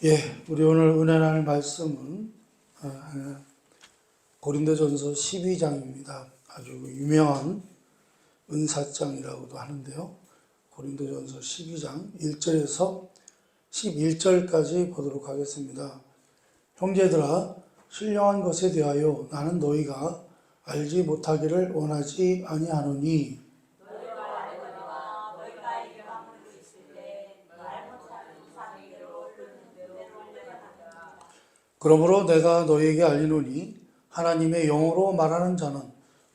우리 오늘 은혜 나눌 말씀은 고린도전서 12장입니다. 아주 유명한 은사장이라고도 하는데요. 고린도전서 12장 1절에서 11절까지 보도록 하겠습니다. 형제들아, 신령한 것에 대하여 나는 너희가 알지 못하기를 원하지 아니하노니 그러므로 내가 너희에게 알리노니 하나님의 영으로 말하는 자는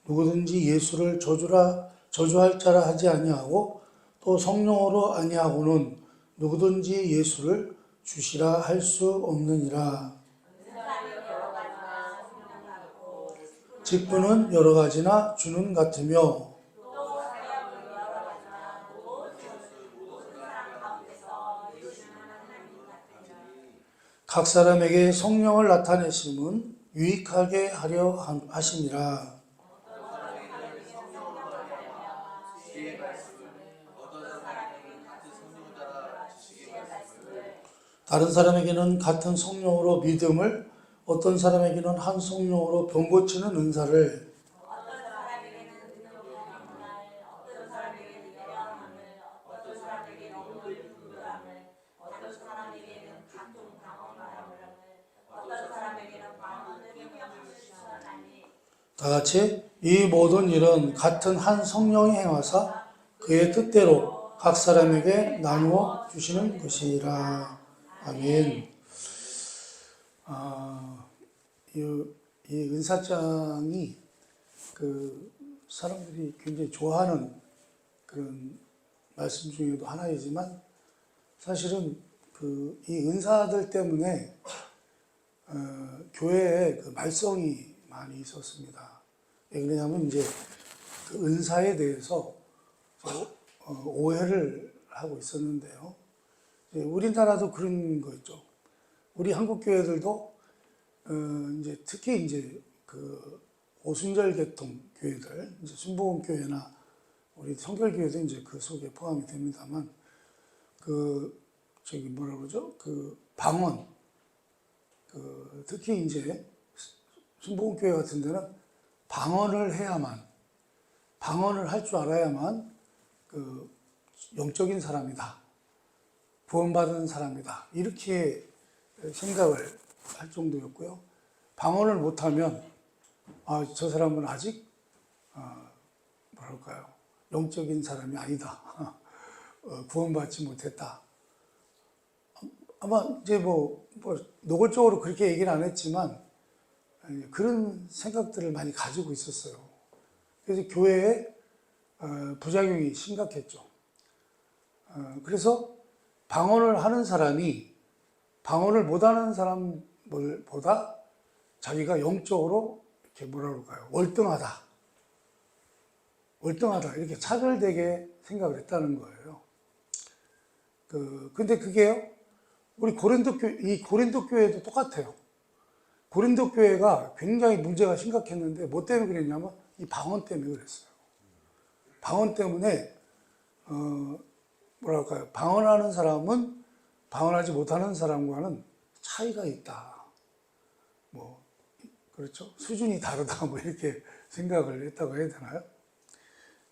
누구든지 예수를 저주할 자라 하지 아니하고 또 성령으로 아니하고는 누구든지 예수를 주시라 할 수 없느니라. 직분은 여러 가지나 주는 같으며 각 사람에게 성령을 나타내심은 유익하게 하려 하심이라. 다른 사람에게는 같은 성령으로 믿음을, 어떤 사람에게는 한 성령으로 병 고치는 은사를, 다같이 이 모든 일은 같은 한 성령이 행하사 그의 뜻대로 각 사람에게 나누어 주시는 것이라. 아멘. 이 은사장이 사람들이 굉장히 좋아하는 그런 말씀 중에도 하나이지만 사실은 이 은사들 때문에 교회에 말썽이 많이 있었습니다. 왜 그러냐면 이제 은사에 대해서 오해를 하고 있었는데요. 우리나라도 그런 거 있죠. 우리 한국 교회들도 이제 특히 이제 오순절 계통 교회들, 이제 순복음 교회나 우리 성결 교회도 이제 그 속에 포함이 됩니다만 뭐라 그러죠? 방언, 특히 이제 순복음 교회 같은 데는 방언을 할 줄 알아야만 영적인 사람이다, 구원받은 사람이다, 이렇게 생각을 할 정도였고요. 방언을 못하면 저 사람은 아직 영적인 사람이 아니다, 구원받지 못했다. 아마 이제 노골적으로 그렇게 얘기는 안 했지만 그런 생각들을 많이 가지고 있었어요. 그래서 교회에 부작용이 심각했죠. 그래서 방언을 하는 사람이 방언을 못하는 사람보다 자기가 영적으로 이렇게 월등하다 이렇게 차별되게 생각을 했다는 거예요. 근데 그게요, 우리 고린도 교회도 똑같아요. 고린도 교회가 굉장히 문제가 심각했는데 뭐 때문에 그랬냐면 이 방언 때문에 그랬어요. 방언 때문에 방언하는 사람은 방언하지 못하는 사람과는 차이가 있다. 그렇죠? 수준이 다르다. 이렇게 생각을 했다고 해야 되나요?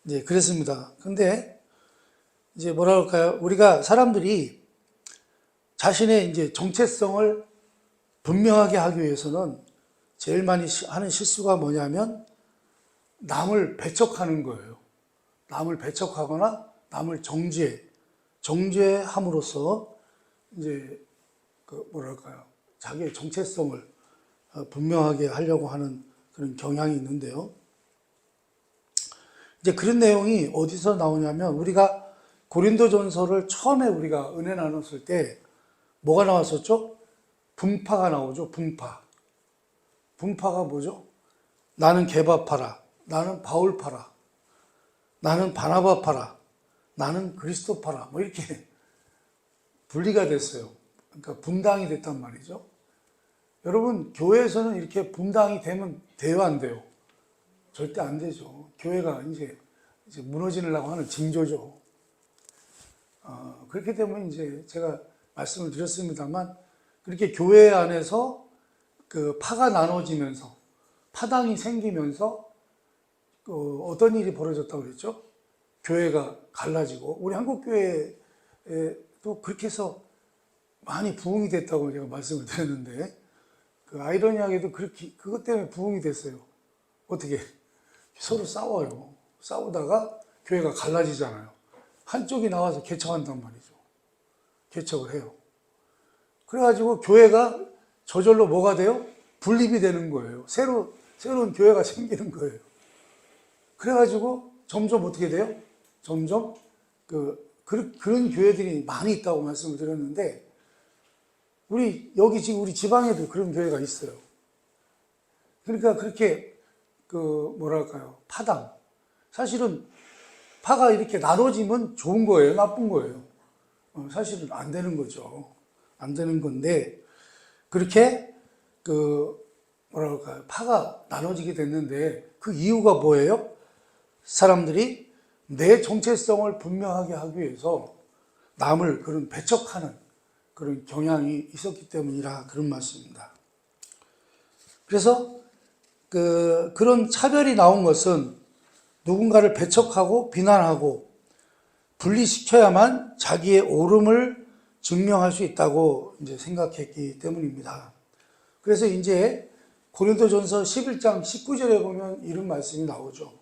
이제 그랬습니다. 근데 이제 우리가 사람들이 자신의 이제 정체성을 분명하게 하기 위해서는 제일 많이 하는 실수가 뭐냐면 남을 배척하는 거예요. 남을 배척하거나 남을 정죄함으로써 이제 자기의 정체성을 분명하게 하려고 하는 그런 경향이 있는데요. 이제 그런 내용이 어디서 나오냐면 우리가 고린도전서를 처음에 우리가 은혜 나눴을 때 뭐가 나왔었죠? 분파가 나오죠. 분파가 뭐죠? 나는 게바파라, 나는 바울파라, 나는 바나바파라, 나는 그리스도파라, 이렇게 분리가 됐어요. 그러니까 분당이 됐단 말이죠. 여러분, 교회에서는 이렇게 분당이 되면 돼요, 안 돼요? 절대 안 되죠. 교회가 이제 무너지려고 하는 징조죠. 그렇기 때문에 이제 제가 말씀을 드렸습니다만 그렇게 교회 안에서 그 파가 나눠지면서 파당이 생기면서 어떤 일이 벌어졌다고 그랬죠? 교회가 갈라지고 우리 한국 교회도 그렇게 해서 많이 부흥이 됐다고 제가 말씀을 드렸는데 그 아이러니하게도 그렇게 그것 때문에 부흥이 됐어요. 어떻게 서로 싸워요. 싸우다가 교회가 갈라지잖아요. 한쪽이 나와서 개척한단 말이죠. 개척을 해요. 그래가지고 교회가 저절로 뭐가 돼요? 분립이 되는 거예요. 새로운 교회가 생기는 거예요. 그래가지고 점점 어떻게 돼요? 점점 그런 교회들이 많이 있다고 말씀을 드렸는데 여기 지금 우리 지방에도 그런 교회가 있어요. 그러니까 그렇게 뭐랄까요? 파당. 사실은 파가 이렇게 나눠지면 좋은 거예요? 나쁜 거예요? 사실은 안 되는 거죠. 안 되는 건데, 그렇게 뭐랄까요? 파가 나눠지게 됐는데, 그 이유가 뭐예요? 사람들이 내 정체성을 분명하게 하기 위해서 남을 그런 배척하는 그런 경향이 있었기 때문이라 그런 말씀입니다. 그래서 그런 차별이 나온 것은 누군가를 배척하고 비난하고 분리시켜야만 자기의 옳음을 증명할 수 있다고 이제 생각했기 때문입니다. 그래서 이제 고린도전서 11장 19절에 보면 이런 말씀이 나오죠.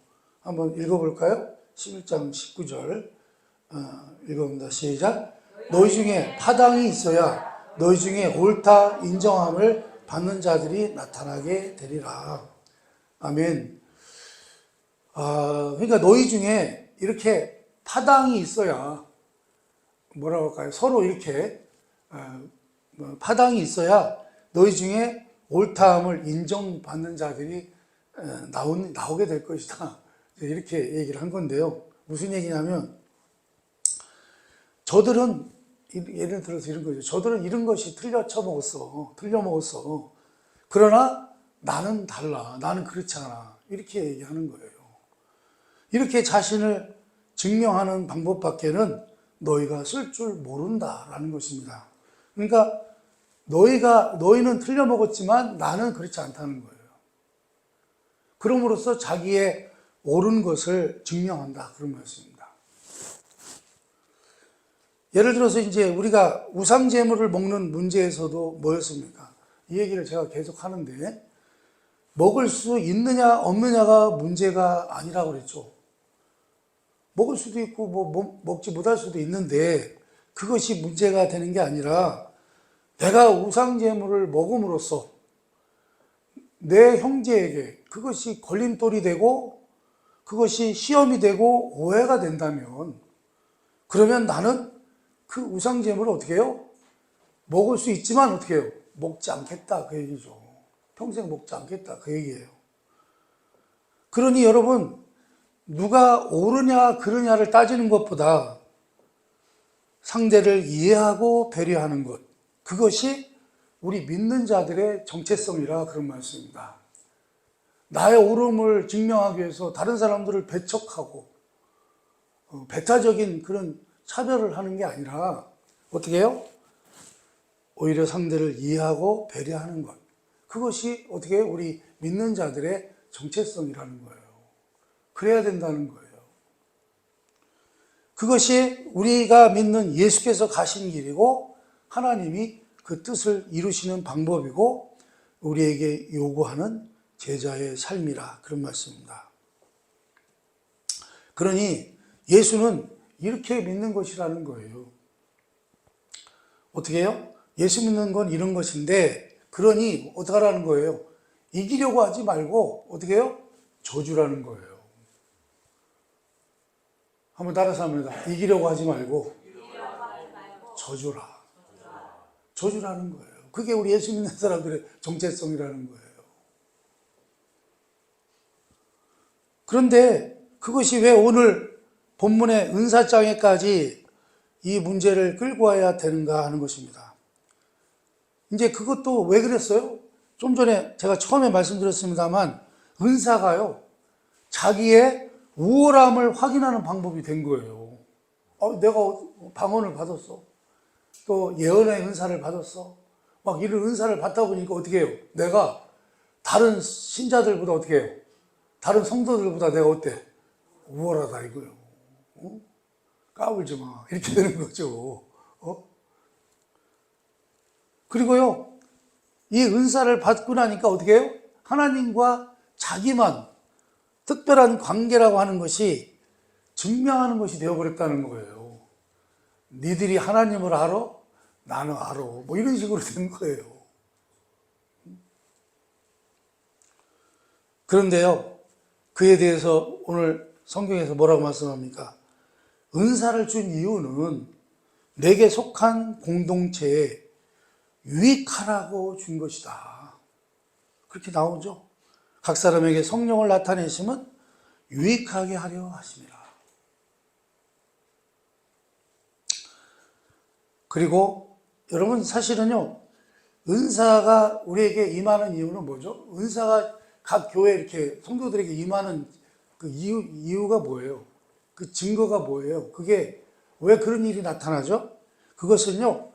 한번 읽어볼까요? 11장 19절 읽어봅니다. 시작. 너희 중에 파당이 있어야 너희 중에 옳다 인정함을 받는 자들이 나타나게 되리라. 아멘. 그러니까 너희 중에 이렇게 파당이 있어야 뭐라고 할까요? 서로 이렇게 파당이 있어야 너희 중에 옳다함을 인정받는 자들이 나오게 될 것이다. 이렇게 얘기를 한 건데요. 무슨 얘기냐면 저들은 예를 들어서 이런 거죠. 저들은 이런 것이 틀려 먹었어. 그러나 나는 달라. 나는 그렇지 않아. 이렇게 얘기하는 거예요. 이렇게 자신을 증명하는 방법밖에는 너희가 쓸 줄 모른다라는 것입니다. 그러니까 너희는 틀려 먹었지만 나는 그렇지 않다는 거예요. 그럼으로써 자기의 옳은 것을 증명한다. 그런 말씀입니다. 예를 들어서 이제 우리가 우상제물을 먹는 문제에서도 뭐였습니까? 이 얘기를 제가 계속 하는데 먹을 수 있느냐 없느냐가 문제가 아니라고 그랬죠. 먹을 수도 있고 먹지 못할 수도 있는데 그것이 문제가 되는 게 아니라 내가 우상제물을 먹음으로써 내 형제에게 그것이 걸림돌이 되고 그것이 시험이 되고 오해가 된다면 그러면 나는 그 우상제물을 어떻게 해요? 먹을 수 있지만 어떻게 해요? 먹지 않겠다 그 얘기죠. 평생 먹지 않겠다 그 얘기예요. 그러니 여러분 누가 옳으냐 그르냐를 따지는 것보다 상대를 이해하고 배려하는 것 그것이 우리 믿는 자들의 정체성이라 그런 말씀입니다. 나의 옳음을 증명하기 위해서 다른 사람들을 배척하고 배타적인 그런 차별을 하는 게 아니라 어떻게 해요? 오히려 상대를 이해하고 배려하는 것. 그것이 어떻게 해요? 우리 믿는 자들의 정체성이라는 거예요. 그래야 된다는 거예요. 그것이 우리가 믿는 예수께서 가신 길이고 하나님이 그 뜻을 이루시는 방법이고 우리에게 요구하는 제자의 삶이라 그런 말씀입니다. 그러니 예수는 이렇게 믿는 것이라는 거예요. 어떻게 해요? 예수 믿는 건 이런 것인데 그러니 어떻게 하라는 거예요? 이기려고 하지 말고 어떻게 해요? 저주라는 거예요. 한번 따라서 합니다. 이기려고 하지 말고 저주라. 저주라는 거예요. 그게 우리 예수 믿는 사람들의 정체성이라는 거예요. 그런데 그것이 왜 오늘 본문의 은사장에까지 이 문제를 끌고 와야 되는가 하는 것입니다. 이제 그것도 왜 그랬어요? 좀 전에 제가 처음에 말씀드렸습니다만 은사가요. 자기의 우월함을 확인하는 방법이 된 거예요. 내가 방언을 받았어. 또 예언의 은사를 받았어. 막 이런 은사를 받다 보니까 어떻게 해요? 내가 다른 신자들보다 어떻게 해요? 다른 성도들보다 내가 어때? 우월하다 이거예요. 어? 까불지 마. 이렇게 되는 거죠. 그리고요, 이 은사를 받고 나니까 어떻게 해요? 하나님과 자기만 특별한 관계라고 하는 것이 증명하는 것이 되어버렸다는 거예요. 니들이 하나님을 알아? 나는 알아. 뭐 이런 식으로 된 거예요. 그런데요, 그에 대해서 오늘 성경에서 뭐라고 말씀합니까? 은사를 준 이유는 내게 속한 공동체에 유익하라고 준 것이다. 그렇게 나오죠. 각 사람에게 성령을 나타내심은 유익하게 하려 하심이라. 그리고 여러분 사실은요, 은사가 우리에게 임하는 이유는 뭐죠? 은사가 각 교회 이렇게 성도들에게 임하는 그 이유가 뭐예요? 그 증거가 뭐예요? 그게 왜 그런 일이 나타나죠? 그것은요,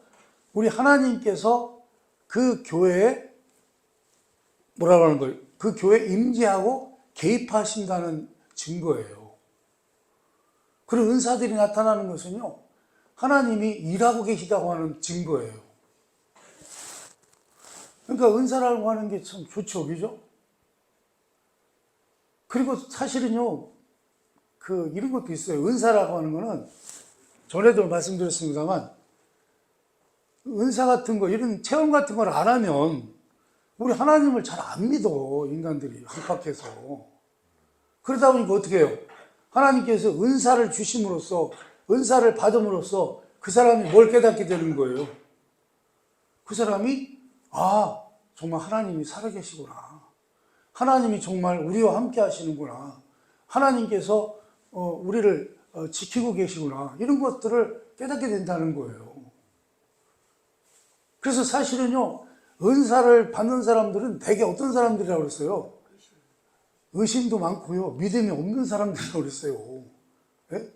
우리 하나님께서 그 교회에 뭐라고 하는 거예요? 그 교회에 임재하고 개입하신다는 증거예요. 그런 은사들이 나타나는 것은요, 하나님이 일하고 계시다고 하는 증거예요. 그러니까 은사라고 하는 게 참 좋죠, 그죠? 그리고 사실은요, 이런 것도 있어요. 은사라고 하는 거는, 전에도 말씀드렸습니다만, 은사 같은 거, 이런 체험 같은 걸 안 하면, 우리 하나님을 잘 안 믿어, 인간들이, 안팎에서. 그러다 보니까 어떻게 해요? 하나님께서 은사를 주심으로써, 은사를 받음으로써 그 사람이 뭘 깨닫게 되는 거예요? 그 사람이, 아, 정말 하나님이 살아계시구나. 하나님이 정말 우리와 함께 하시는구나. 하나님께서 우리를 지키고 계시구나. 이런 것들을 깨닫게 된다는 거예요. 그래서 사실은요, 은사를 받는 사람들은 대개 어떤 사람들이라고 그랬어요? 의심도 많고요. 믿음이 없는 사람들이라고 그랬어요. 네?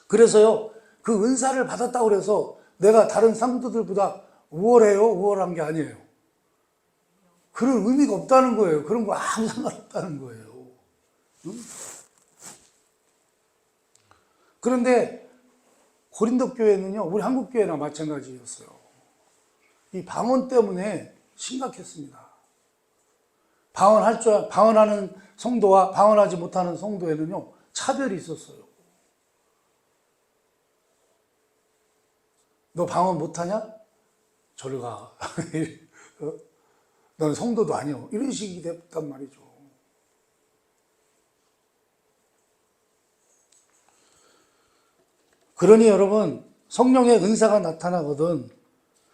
그래서요, 그 은사를 받았다고 해서 내가 다른 성도들보다 우월해요? 우월한 게 아니에요. 그런 의미가 없다는 거예요. 그런 거 아무 상관없다는 거예요. 응? 그런데 고린도 교회는요, 우리 한국 교회나 마찬가지였어요. 이 방언 때문에 심각했습니다. 방언하는 성도와 방언하지 못하는 성도에는요, 차별이 있었어요. 너 방언 못하냐? 저리 가. 넌 성도도 아니오. 이런 식이 됐단 말이죠. 그러니 여러분, 성령의 은사가 나타나거든,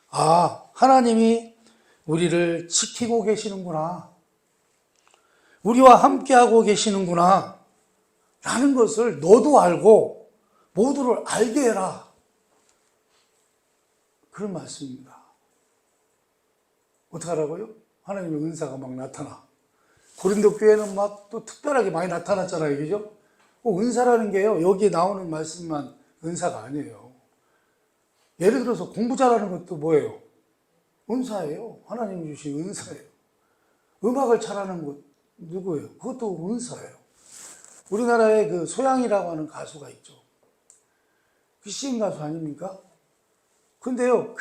아, 하나님이 우리를 지키고 계시는구나. 우리와 함께하고 계시는구나. 라는 것을 너도 알고 모두를 알게 해라. 그런 말씀입니다. 어떻게 하라고요? 하나님의 은사가 막 나타나. 고린도 교회는 막 또 특별하게 많이 나타났잖아요. 그죠? 은사라는 게요, 여기 나오는 말씀만 은사가 아니에요. 예를 들어서 공부 잘하는 것도 뭐예요? 은사예요. 하나님이 주신 은사예요. 음악을 잘하는 것 누구예요? 그것도 은사예요. 우리나라에 그 소양이라고 하는 가수가 있죠. 크리스천 가수 아닙니까? 근데요,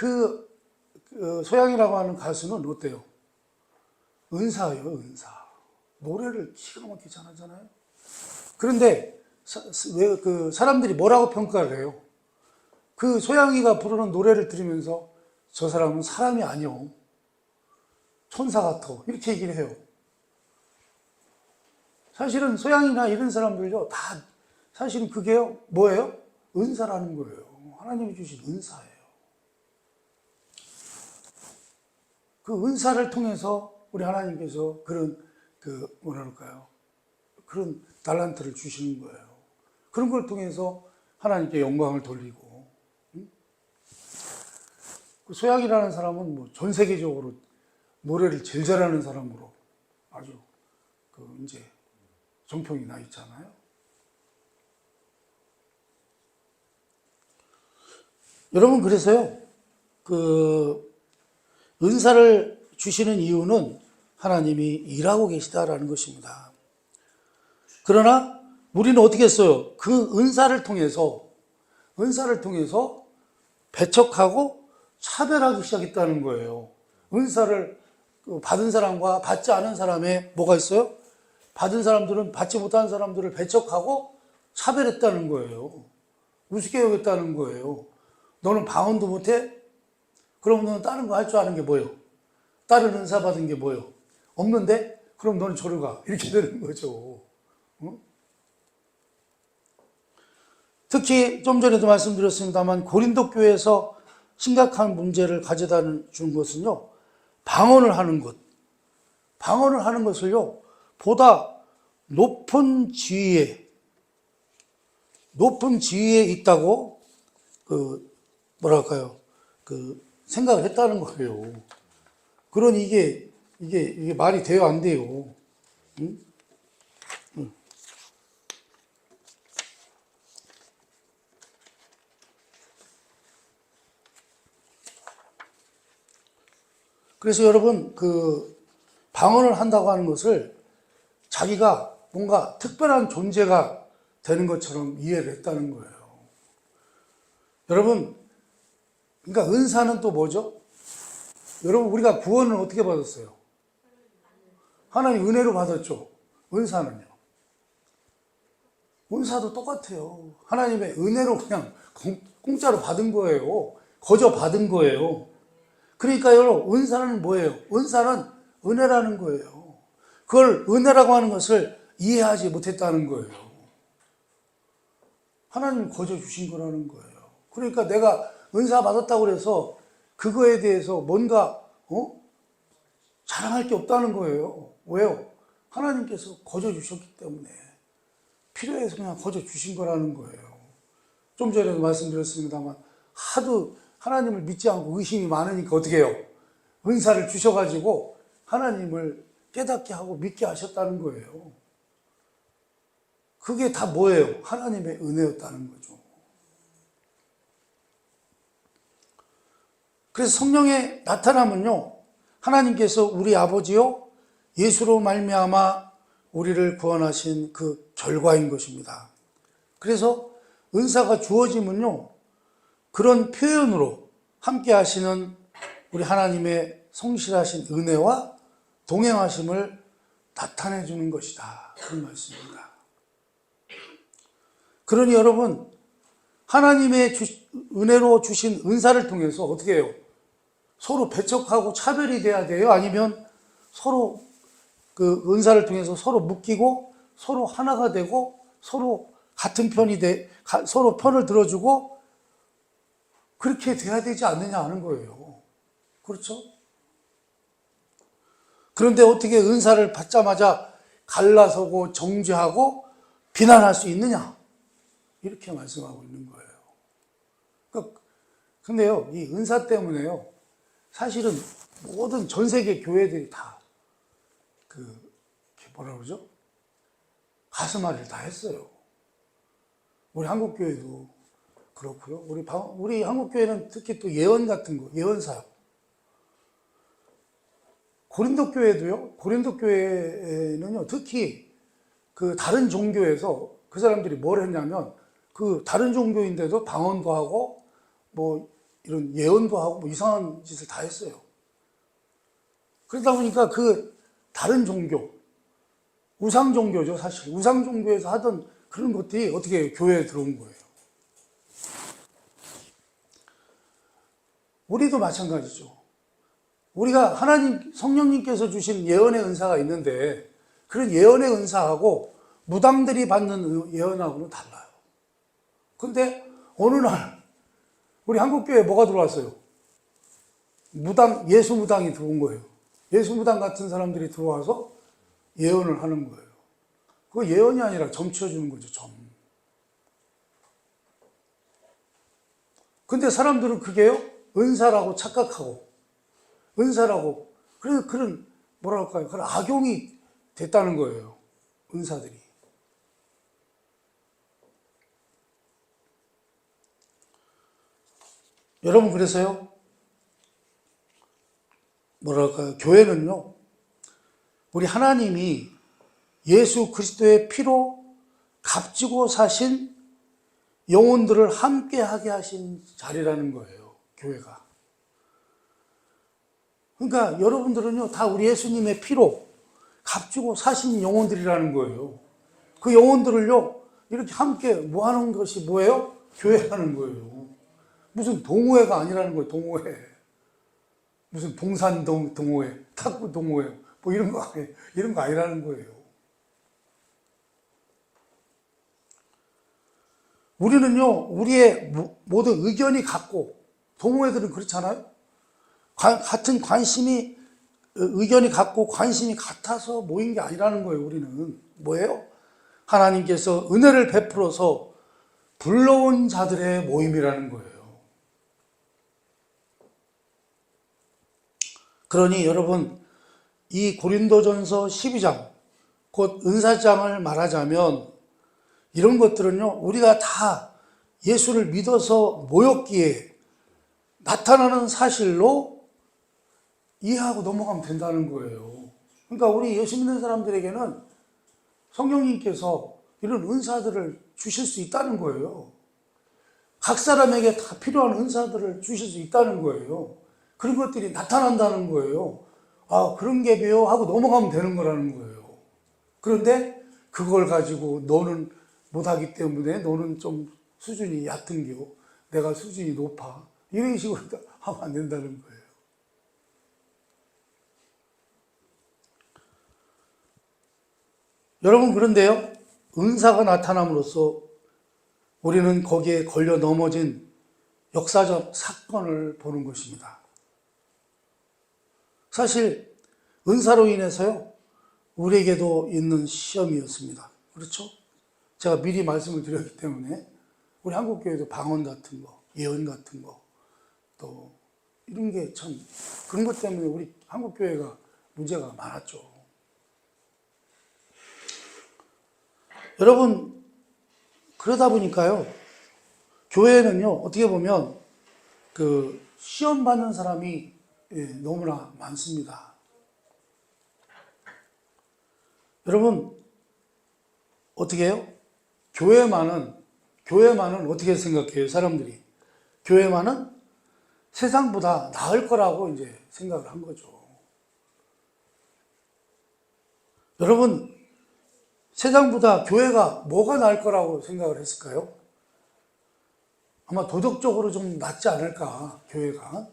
소양이라고 하는 가수는 어때요? 은사예요, 은사. 노래를 기가 막히게 잘하잖아요. 그런데 사람들이 뭐라고 평가를 해요? 그 소양이가 부르는 노래를 들으면서 저 사람은 사람이 아니오. 천사 같아. 이렇게 얘기를 해요. 사실은 소양이나 이런 사람들요, 다 사실은 그게요, 뭐예요? 은사라는 거예요. 하나님이 주신 은사예요. 그 은사를 통해서 우리 하나님께서 그런 뭐랄까요? 그런 달란트를 주시는 거예요. 그런 걸 통해서 하나님께 영광을 돌리고, 그 소양이라는 사람은 뭐 전 세계적으로 노래를 제일 잘하는 사람으로 아주 이제 정평이 나 있잖아요. 여러분, 그래서요, 은사를 주시는 이유는 하나님이 일하고 계시다라는 것입니다. 그러나 우리는 어떻게 했어요? 그 은사를 통해서 배척하고 차별하기 시작했다는 거예요. 은사를 받은 사람과 받지 않은 사람의 뭐가 있어요? 받은 사람들은 받지 못한 사람들을 배척하고 차별했다는 거예요. 우습게 여겼다는 거예요. 너는 방언도 못해? 그럼 너는 다른 거 할 줄 아는 게 뭐예요? 다른 은사 받은 게 뭐예요? 없는데? 그럼 너는 저리 가. 이렇게 되는 거죠. 응? 특히 좀 전에도 말씀드렸습니다만 고린도 교회에서 심각한 문제를 가져다 준 것은요, 방언을 하는 것을요, 보다 높은 지위에 있다고 생각을 했다는 거예요. 그러니 이게 말이 돼요, 안 돼요? 응? 그래서 여러분, 방언을 한다고 하는 것을 자기가 뭔가 특별한 존재가 되는 것처럼 이해를 했다는 거예요. 여러분, 그러니까 은사는 또 뭐죠? 여러분, 우리가 구원을 어떻게 받았어요? 하나님 은혜로 받았죠. 은사는요. 은사도 똑같아요. 하나님의 은혜로 그냥 공짜로 받은 거예요. 거저 받은 거예요. 그러니까 여러분, 은사는 뭐예요? 은사는 은혜라는 거예요. 그걸 은혜라고 하는 것을 이해하지 못했다는 거예요. 하나님 거저 주신 거라는 거예요. 그러니까 내가 은사 받았다고 해서 그거에 대해서 뭔가 자랑할 게 없다는 거예요. 왜요? 하나님께서 거저 주셨기 때문에 필요해서 그냥 거저 주신 거라는 거예요. 좀 전에도 말씀드렸습니다만 하도 하나님을 믿지 않고 의심이 많으니까 어떻게 해요? 은사를 주셔가지고 하나님을 깨닫게 하고 믿게 하셨다는 거예요. 그게 다 뭐예요? 하나님의 은혜였다는 거죠. 그래서 성령의 나타남은요, 하나님께서 우리 아버지요 예수로 말미암아 우리를 구원하신 그 결과인 것입니다. 그래서 은사가 주어지면요, 그런 표현으로 함께 하시는 우리 하나님의 성실하신 은혜와 동행하심을 나타내 주는 것이다. 그런 말씀입니다. 그러니 여러분, 하나님의 은혜로 주신 은사를 통해서 어떻게 해요? 서로 배척하고 차별이 돼야 돼요? 아니면 서로 그 은사를 통해서 서로 묶이고 서로 하나가 되고 서로 같은 편이 서로 편을 들어주고 그렇게 돼야 되지 않느냐 하는 거예요. 그렇죠? 그런데 어떻게 은사를 받자마자 갈라서고 정죄하고 비난할 수 있느냐? 이렇게 말씀하고 있는 거예요. 근데요, 이 은사 때문에요, 사실은 모든 전 세계 교회들이 다 뭐라 그러죠? 가슴앓이를 다 했어요. 우리 한국 교회도 그렇고요. 우리 한국 교회는 특히 또 예언 같은 거, 예언 사역. 고린도 교회도요. 고린도 교회는요, 특히 그 다른 종교에서 그 사람들이 뭘 했냐면 그 다른 종교인데도 방언도 하고 뭐 이런 예언도 하고 뭐 이상한 짓을 다 했어요. 그러다 보니까 그 다른 종교, 우상 종교죠, 사실. 우상 종교에서 하던 그런 것들이 어떻게 교회에 들어온 거예요. 우리도 마찬가지죠. 우리가 하나님, 성령님께서 주신 예언의 은사가 있는데 그런 예언의 은사하고 무당들이 받는 예언하고는 달라요. 근데 어느 날 우리 한국교회에 뭐가 들어왔어요? 예수 무당이 들어온 거예요. 예수 무당 같은 사람들이 들어와서 예언을 하는 거예요. 그거 예언이 아니라 점 치워주는 거죠, 점. 근데 사람들은 그게요, 은사라고 착각하고, 은사라고, 그런, 뭐랄까요, 그런 악용이 됐다는 거예요, 은사들이. 여러분, 그래서요, 뭐랄까요, 교회는요, 우리 하나님이 예수 그리스도의 피로 값지고 사신 영혼들을 함께하게 하신 자리라는 거예요, 교회가. 그러니까 여러분들은요, 다 우리 예수님의 피로 값지고 사신 영혼들이라는 거예요. 그 영혼들을요, 이렇게 함께 뭐 하는 것이 뭐예요? 교회라는 거예요. 무슨 동호회가 아니라는 거예요, 동호회. 무슨 봉산 동호회, 탁구 동호회, 뭐 이런 거 아니라는 거예요. 우리는요, 우리의 모든 의견이 같고, 동호회들은 그렇잖아요? 같은 관심이, 의견이 같고 관심이 같아서 모인 게 아니라는 거예요, 우리는. 뭐예요? 하나님께서 은혜를 베풀어서 불러온 자들의 모임이라는 거예요. 그러니 여러분, 이 고린도전서 12장, 곧 은사장을 말하자면 이런 것들은요, 우리가 다 예수를 믿어서 모였기에 나타나는 사실로 이해하고 넘어가면 된다는 거예요. 그러니까 우리 예수 믿는 사람들에게는 성령님께서 이런 은사들을 주실 수 있다는 거예요. 각 사람에게 다 필요한 은사들을 주실 수 있다는 거예요. 그런 것들이 나타난다는 거예요. 아, 그런 게요 하고 넘어가면 되는 거라는 거예요. 그런데 그걸 가지고 너는 못하기 때문에 너는 좀 수준이 얕은겨, 내가 수준이 높아, 이런 식으로 하면 안 된다는 거예요. 여러분, 그런데요, 은사가 나타남으로써 우리는 거기에 걸려 넘어진 역사적 사건을 보는 것입니다. 사실 은사로 인해서요, 우리에게도 있는 시험이었습니다. 그렇죠? 제가 미리 말씀을 드렸기 때문에 우리 한국교회도 방언 같은 거, 예언 같은 거, 또 이런 게 참, 그런 것 때문에 우리 한국교회가 문제가 많았죠. 여러분, 그러다 보니까요, 교회는요, 어떻게 보면 그 시험 받는 사람이 너무나 많습니다. 여러분, 어떻게 해요? 교회만은 어떻게 생각해요, 사람들이? 교회만은 세상보다 나을 거라고 이제 생각을 한 거죠. 여러분, 세상보다 교회가 뭐가 나을 거라고 생각을 했을까요? 아마 도덕적으로 좀 낫지 않을까, 교회가.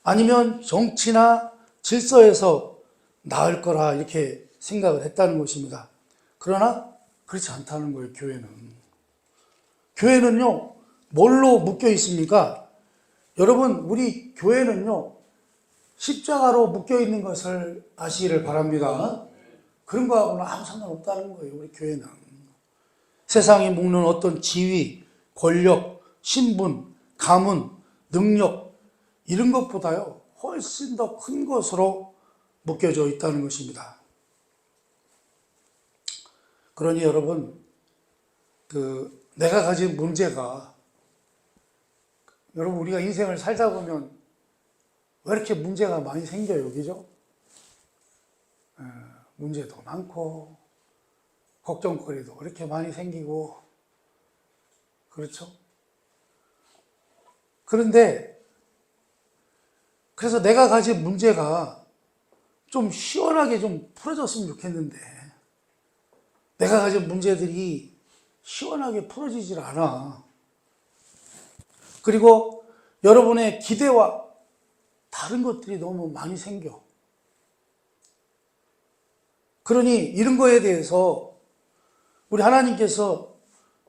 아니면 정치나 질서에서 나을 거라 이렇게 생각을 했다는 것입니다. 그러나 그렇지 않다는 거예요, 교회는. 교회는요, 뭘로 묶여 있습니까? 여러분, 우리 교회는요, 십자가로 묶여 있는 것을 아시기를 바랍니다. 그런 거하고는 아무 상관없다는 거예요, 우리 교회는. 세상이 묶는 어떤 지위, 권력, 신분, 가문, 능력, 이런 것보다요, 훨씬 더 큰 것으로 묶여져 있다는 것입니다. 그러니 여러분, 내가 가진 문제가, 여러분, 우리가 인생을 살다 보면 왜 이렇게 문제가 많이 생겨요, 그죠? 문제도 많고, 걱정거리도 이렇게 많이 생기고, 그렇죠? 그런데, 그래서 내가 가진 문제가 좀 시원하게 좀 풀어졌으면 좋겠는데, 내가 가진 문제들이 시원하게 풀어지질 않아. 그리고 여러분의 기대와 다른 것들이 너무 많이 생겨. 그러니 이런 거에 대해서 우리 하나님께서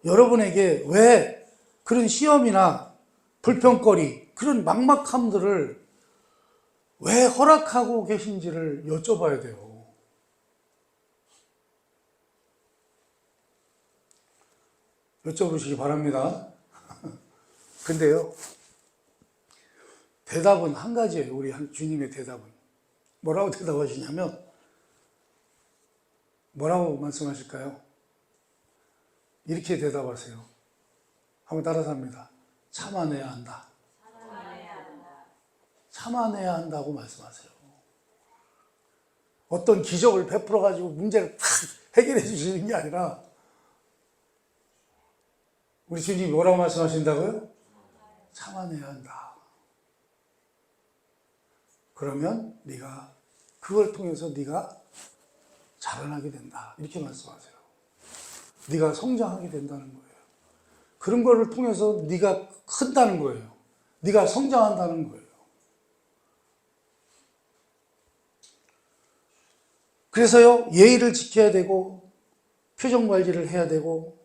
여러분에게 왜 그런 시험이나 불평거리, 그런 막막함들을 왜 허락하고 계신지를 여쭤봐야 돼요. 여쭤보시기 바랍니다. 근데요, 대답은 한 가지예요. 우리 주님의 대답은. 뭐라고 대답하시냐면, 뭐라고 말씀하실까요? 이렇게 대답하세요. 한번 따라서 합니다. 참아내야 한다. 참아내야 한다고 말씀하세요. 어떤 기적을 베풀어가지고 문제를 탁 해결해 주시는 게 아니라, 우리 주님이 뭐라고 말씀하신다고요? 참아내야 한다. 그러면 네가 그걸 통해서 네가 자라나게 된다. 이렇게 말씀하세요. 네가 성장하게 된다는 거예요. 그런 거를 통해서 네가 큰다는 거예요. 네가 성장한다는 거예요. 그래서요, 예의를 지켜야 되고, 표정 관리를 해야 되고,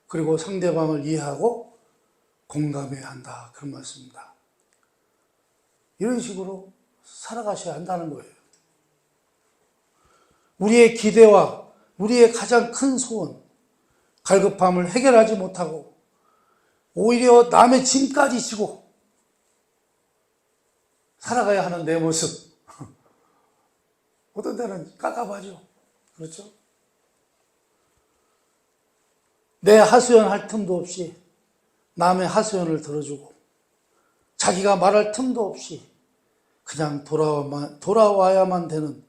그리고 상대방을 이해하고 공감해야 한다. 그런 말씀입니다. 이런 식으로 살아가셔야 한다는 거예요. 우리의 기대와 우리의 가장 큰 소원, 갈급함을 해결하지 못하고 오히려 남의 짐까지 지고 살아가야 하는 내 모습. 어떤 때는 깝깝하죠. 그렇죠? 내 하소연 할 틈도 없이 남의 하소연을 들어주고 자기가 말할 틈도 없이 그냥 돌아와야만 되는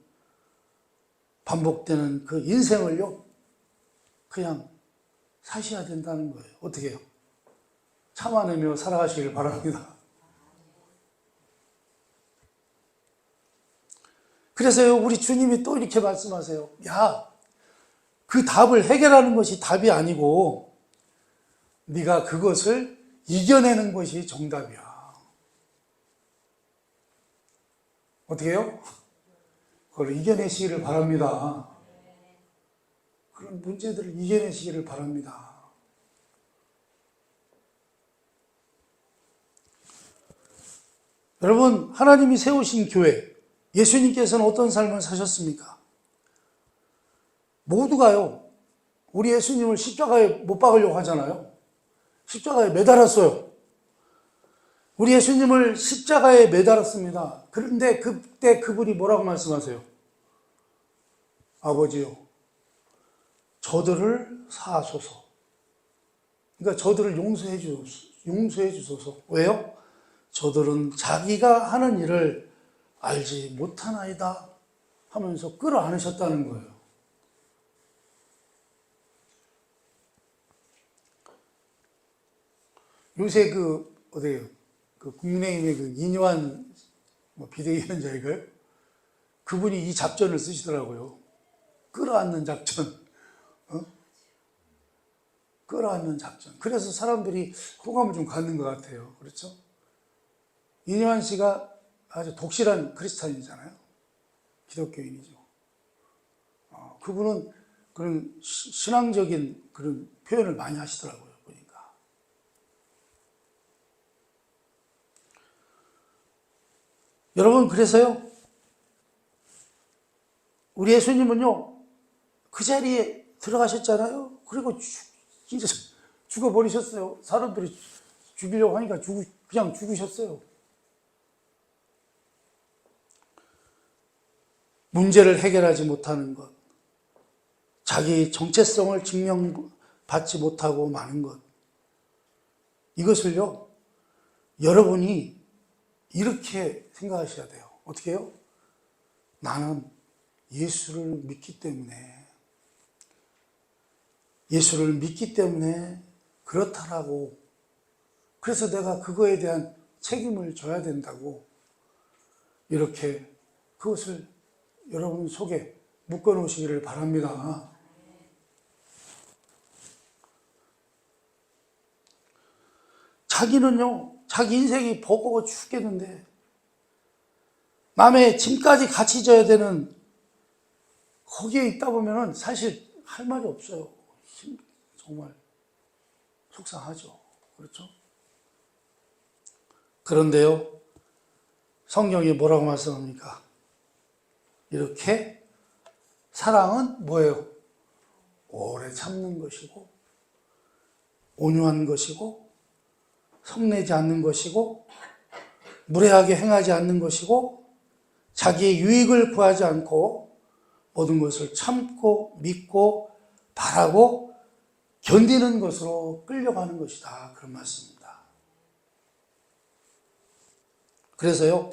반복되는 그 인생을요, 그냥 사셔야 된다는 거예요. 어떻게 해요? 참아내며 살아가시길 바랍니다. 그래서요, 우리 주님이 또 이렇게 말씀하세요. 야, 그 답을 해결하는 것이 답이 아니고 네가 그것을 이겨내는 것이 정답이야. 어떻게 해요? 그걸 이겨내시기를 바랍니다. 그런 문제들을 이겨내시기를 바랍니다. 여러분, 하나님이 세우신 교회, 예수님께서는 어떤 삶을 사셨습니까? 모두가요, 우리 예수님을 십자가에 못 박으려고 하잖아요. 십자가에 매달았어요. 우리 예수님을 십자가에 매달았습니다. 그런데 그때 그분이 뭐라고 말씀하세요? 아버지요, 저들을 사하소서. 그러니까 저들을 용서해 주소서. 왜요? 저들은 자기가 하는 일을 알지 못하나이다 하면서 끌어안으셨다는 거예요. 요새 국민의힘의 이뇨한 비대위원장인가요? 그분이 이 작전을 쓰시더라고요. 끌어안는 작전. 끌어안는 작전. 그래서 사람들이 호감을 좀 갖는 것 같아요. 그렇죠? 이뇨한 씨가 아주 독실한 크리스찬이잖아요. 기독교인이죠. 그분은 그런 신앙적인 그런 표현을 많이 하시더라고요. 보니까. 여러분, 그래서요, 우리 예수님은요, 그 자리에 들어가셨잖아요. 그리고 진짜 죽어버리셨어요. 사람들이 죽이려고 하니까 그냥 죽으셨어요. 문제를 해결하지 못하는 것, 자기 정체성을 증명받지 못하고 마는 것, 이것을요, 여러분이 이렇게 생각하셔야 돼요. 어떻게 해요? 나는 예수를 믿기 때문에 그렇다라고, 그래서 내가 그거에 대한 책임을 져야 된다고, 이렇게 그것을 여러분 속에 묶어 놓으시기를 바랍니다. 자기는요, 자기 인생이 버거워 죽겠는데 남의 짐까지 같이 져야 되는 거기에 있다 보면은 사실 할 말이 없어요. 정말 속상하죠. 그렇죠? 그런데요, 성경이 뭐라고 말씀합니까? 이렇게 사랑은 뭐예요? 오래 참는 것이고, 온유한 것이고, 성내지 않는 것이고, 무례하게 행하지 않는 것이고, 자기의 유익을 구하지 않고 모든 것을 참고 믿고 바라고 견디는 것으로 끌려가는 것이다. 그런 말씀입니다. 그래서요,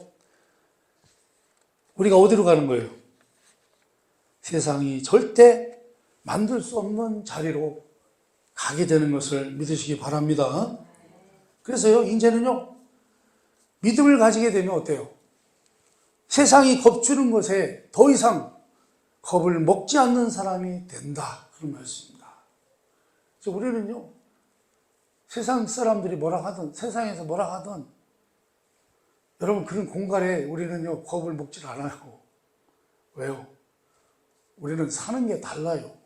우리가 어디로 가는 거예요? 세상이 절대 만들 수 없는 자리로 가게 되는 것을 믿으시기 바랍니다. 그래서요, 이제는요, 믿음을 가지게 되면 어때요? 세상이 겁주는 것에 더 이상 겁을 먹지 않는 사람이 된다. 그런 말씀입니다. 그래서 우리는요, 세상 사람들이 뭐라 하든, 세상에서 뭐라 하든, 여러분, 그런 공간에 우리는요, 겁을 먹질 않아요. 왜요? 우리는 사는 게 달라요.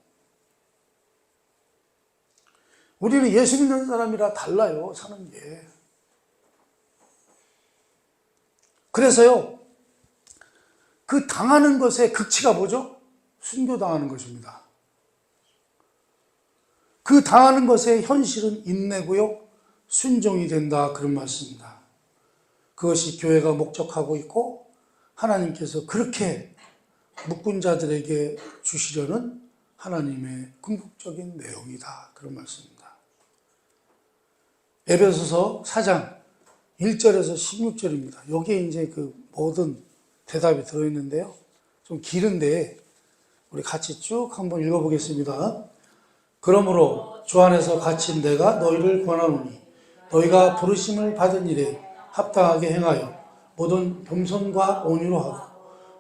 우리는 예수 믿는 사람이라 달라요, 사는 게. 그래서요, 그 당하는 것의 극치가 뭐죠? 순교당하는 것입니다. 그 당하는 것의 현실은 인내고요, 순종이 된다. 그런 말씀입니다. 그것이 교회가 목적하고 있고 하나님께서 그렇게 묶은 자들에게 주시려는 하나님의 궁극적인 내용이다. 그런 말씀입니다. 에베소서 4장 1절에서 16절입니다. 여기에 이제 그 모든 대답이 들어있는데요. 좀 길은데 우리 같이 쭉 한번 읽어보겠습니다. 그러므로 주 안에서 갇힌 내가 너희를 권하노니 너희가 부르심을 받은 일에 합당하게 행하여 모든 겸손과 온유로 하고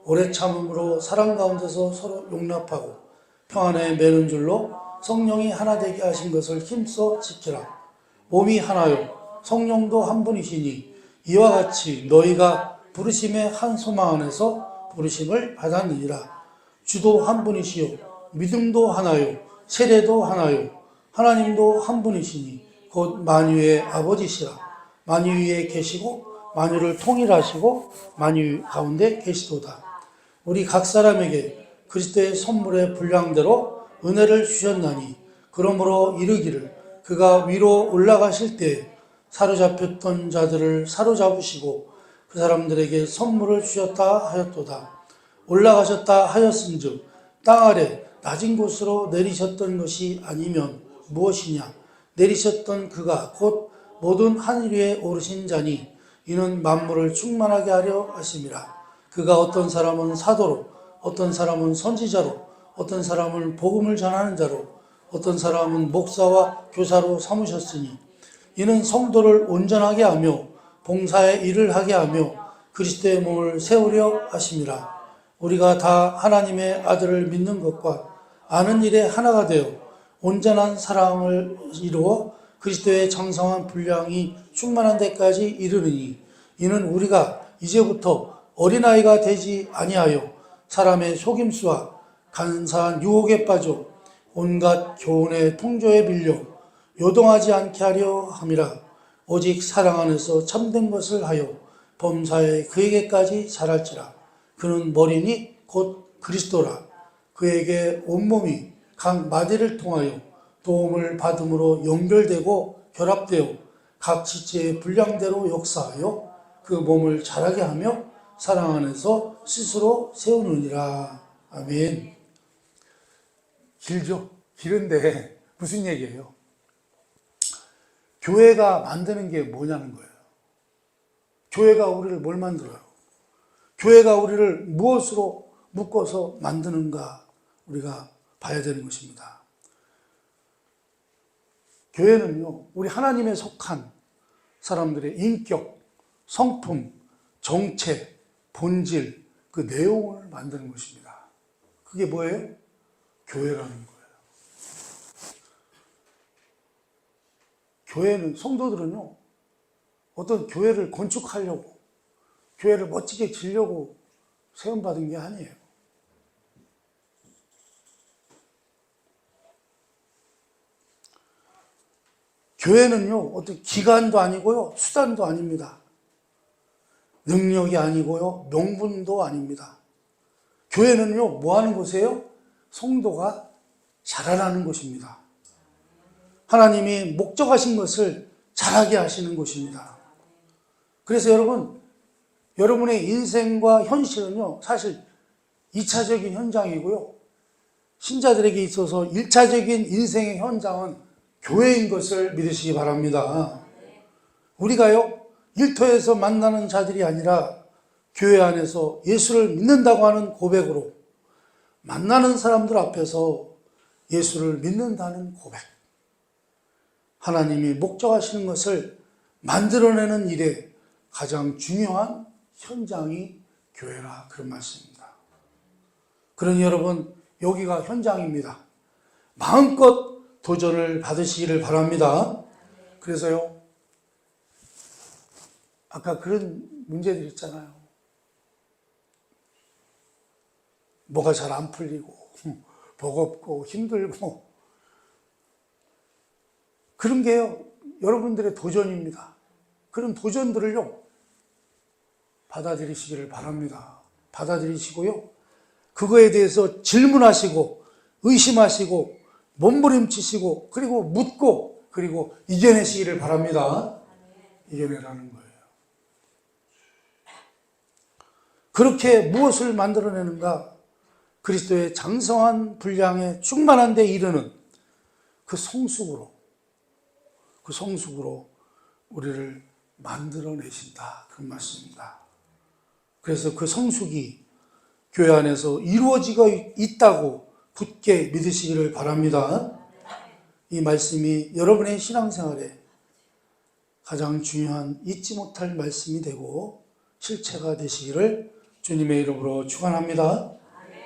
오래 참음으로 사랑 가운데서 서로 용납하고 평안에 매는 줄로 성령이 하나 되게 하신 것을 힘써 지키라. 몸이 하나요 성령도 한 분이시니 이와 같이 너희가 부르심의 한 소망 안에서 부르심을 받았느니라. 주도 한 분이시요 믿음도 하나요 세례도 하나요 하나님도 한 분이시니 곧 만유의 아버지시라. 만유 위에 계시고 만유를 통일하시고 만유 가운데 계시도다. 우리 각 사람에게 그리스도의 선물의 분량대로 은혜를 주셨나니 그러므로 이르기를 그가 위로 올라가실 때 사로잡혔던 자들을 사로잡으시고 그 사람들에게 선물을 주셨다 하였도다. 올라가셨다 하였은즉 땅 아래 낮은 곳으로 내리셨던 것이 아니면 무엇이냐? 내리셨던 그가 곧 모든 하늘 위에 오르신 자니 이는 만물을 충만하게 하려 하심이라. 그가 어떤 사람은 사도로 어떤 사람은 선지자로 어떤 사람은 복음을 전하는 자로 어떤 사람은 목사와 교사로 삼으셨으니 이는 성도를 온전하게 하며 봉사의 일을 하게 하며 그리스도의 몸을 세우려 하심이라. 우리가 다 하나님의 아들을 믿는 것과 아는 일에 하나가 되어 온전한 사랑을 이루어 그리스도의 장성한 분량이 충만한 데까지 이르느니 이는 우리가 이제부터 어린아이가 되지 아니하여 사람의 속임수와 간사한 유혹에 빠져 온갖 교훈의 통조에 밀려 요동하지 않게 하려 함이라. 오직 사랑 안에서 참된 것을 하여 범사에 그에게까지 자랄지라. 그는 머리니 곧 그리스도라. 그에게 온몸이 각 마디를 통하여 도움을 받음으로 연결되고 결합되어 각 지체의 분량대로 역사하여 그 몸을 자라게 하며 사랑 안에서 스스로 세우느니라. 아멘. 길죠? 길은데 무슨 얘기예요? 교회가 만드는 게 뭐냐는 거예요. 교회가 우리를 뭘 만들어요? 교회가 우리를 무엇으로 묶어서 만드는가 우리가 봐야 되는 것입니다. 교회는요, 우리 하나님에 속한 사람들의 인격, 성품, 정체, 본질, 그 내용을 만드는 것입니다. 그게 뭐예요? 교회라는 거예요. 교회는, 성도들은요, 어떤 교회를 건축하려고, 교회를 멋지게 지려고 세움받은 게 아니에요. 교회는요, 어떤 기관도 아니고요, 수단도 아닙니다. 능력이 아니고요, 명분도 아닙니다. 교회는요, 뭐 하는 곳이에요? 성도가 자라나는 곳입니다. 하나님이 목적하신 것을 자라게 하시는 곳입니다. 그래서 여러분, 여러분의 인생과 현실은요, 사실 2차적인 현장이고요, 신자들에게 있어서 1차적인 인생의 현장은 교회인 것을 믿으시기 바랍니다. 우리가요, 일터에서 만나는 자들이 아니라 교회 안에서 예수를 믿는다고 하는 고백으로 만나는 사람들 앞에서 예수를 믿는다는 고백. 하나님이 목적하시는 것을 만들어내는 일에 가장 중요한 현장이 교회라, 그런 말씀입니다. 그러니 여러분, 여기가 현장입니다. 마음껏 도전을 받으시기를 바랍니다. 그래서요, 아까 그런 문제들 있잖아요. 뭐가 잘 안 풀리고 버겁고 힘들고, 그런 게요, 여러분들의 도전입니다. 그런 도전들을요, 받아들이시기를 바랍니다. 받아들이시고요, 그거에 대해서 질문하시고 의심하시고 몸부림치시고 그리고 묻고 그리고 이겨내시기를 바랍니다. 이겨내라는 거예요. 그렇게 무엇을 만들어내는가? 그리스도의 장성한 분량에 충만한 데 이르는 그 성숙으로 우리를 만들어내신다, 그런 말씀입니다. 그래서 그 성숙이 교회 안에서 이루어지고 있다고 굳게 믿으시기를 바랍니다. 이 말씀이 여러분의 신앙생활에 가장 중요한 잊지 못할 말씀이 되고 실체가 되시기를 주님의 이름으로 축원합니다.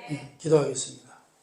네, 기도하겠습니다.